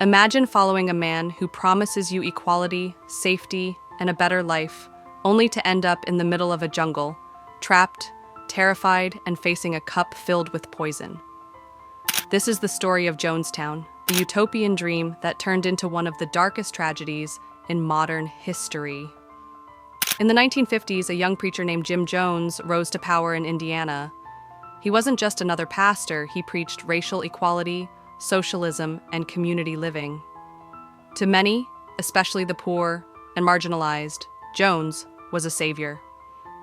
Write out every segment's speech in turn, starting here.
Imagine following a man who promises you equality, safety, and a better life, only to end up in the middle of a jungle, trapped, terrified, and facing a cup filled with poison. This is the story of Jonestown, the utopian dream that turned into one of the darkest tragedies in modern history. In the 1950s, a young preacher named Jim Jones rose to power in Indiana. He wasn't just another pastor, he preached racial equality, socialism, and community living. To many, especially the poor and marginalized, Jones was a savior.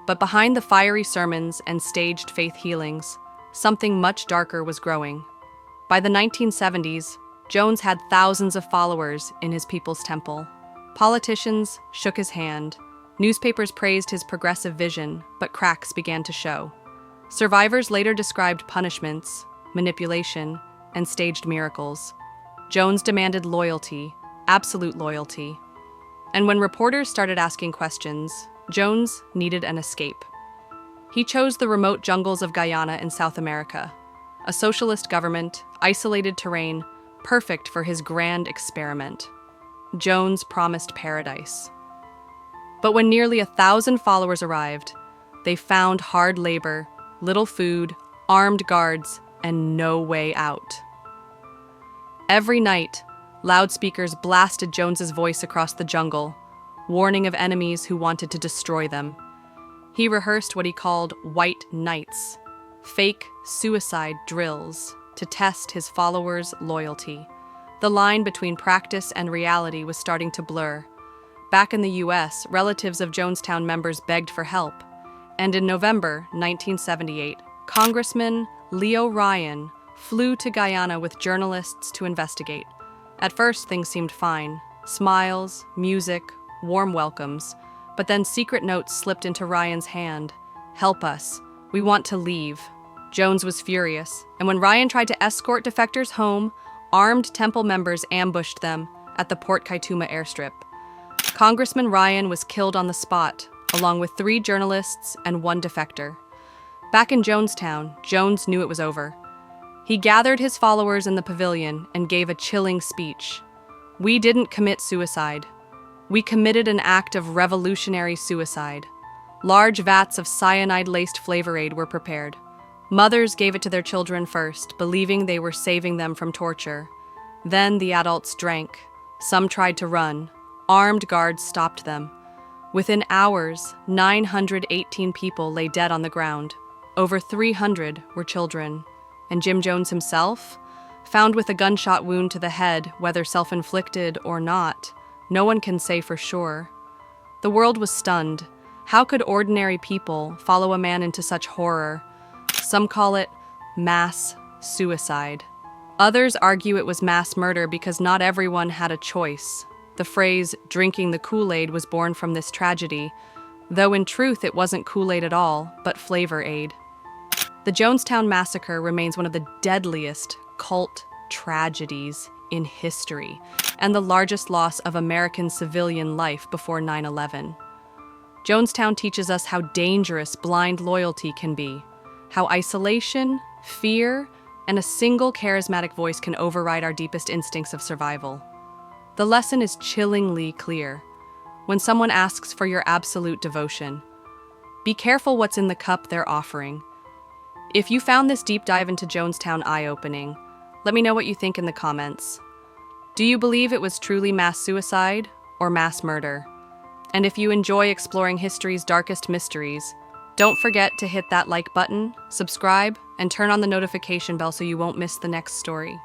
But behind the fiery sermons and staged faith healings, something much darker was growing. By the 1970s, Jones had thousands of followers in his people's temple. Politicians shook his hand. Newspapers praised his progressive vision, but cracks began to show. Survivors later described punishments, manipulation, and staged miracles. Jones demanded loyalty, absolute loyalty. And when reporters started asking questions, Jones needed an escape. He chose the remote jungles of Guyana in South America, a socialist government, isolated terrain, perfect for his grand experiment. Jones promised paradise. But when nearly 1,000 followers arrived, they found hard labor, little food, armed guards, and no way out. Every night, loudspeakers blasted Jones's voice across the jungle, warning of enemies who wanted to destroy them. He rehearsed what he called white nights, fake suicide drills, to test his followers' loyalty. The line between practice and reality was starting to blur. Back in the U.S., relatives of Jonestown members begged for help. And in November 1978, Congressman Leo Ryan flew to Guyana with journalists to investigate. At first, things seemed fine. Smiles, music, warm welcomes. But then secret notes slipped into Ryan's hand. "Help us. We want to leave." Jones was furious, and when Ryan tried to escort defectors home, armed temple members ambushed them at the Port Kaituma airstrip. Congressman Ryan was killed on the spot, along with 3 journalists and 1 defector. Back in Jonestown, Jones knew it was over. He gathered his followers in the pavilion and gave a chilling speech. "We didn't commit suicide. We committed an act of revolutionary suicide. Large vats of cyanide-laced flavor aid were prepared. Mothers gave it to their children first, believing they were saving them from torture. Then the adults drank. Some tried to run. Armed guards stopped them. Within hours, 918 people lay dead on the ground. Over 300 were children. And Jim Jones himself? Found with a gunshot wound to the head, whether self-inflicted or not. No one can say for sure. The world was stunned. How could ordinary people follow a man into such horror? Some call it mass suicide. Others argue it was mass murder because not everyone had a choice. The phrase, "drinking the Kool-Aid," was born from this tragedy, though in truth it wasn't Kool-Aid at all, but flavor aid. The Jonestown Massacre remains one of the deadliest cult tragedies in history, and the largest loss of American civilian life before 9/11. Jonestown teaches us how dangerous blind loyalty can be, how isolation, fear, and a single charismatic voice can override our deepest instincts of survival. The lesson is chillingly clear. When someone asks for your absolute devotion, be careful what's in the cup they're offering. If you found this deep dive into Jonestown eye-opening, let me know what you think in the comments. Do you believe it was truly mass suicide or mass murder? And if you enjoy exploring history's darkest mysteries, don't forget to hit that like button, subscribe, and turn on the notification bell so you won't miss the next story.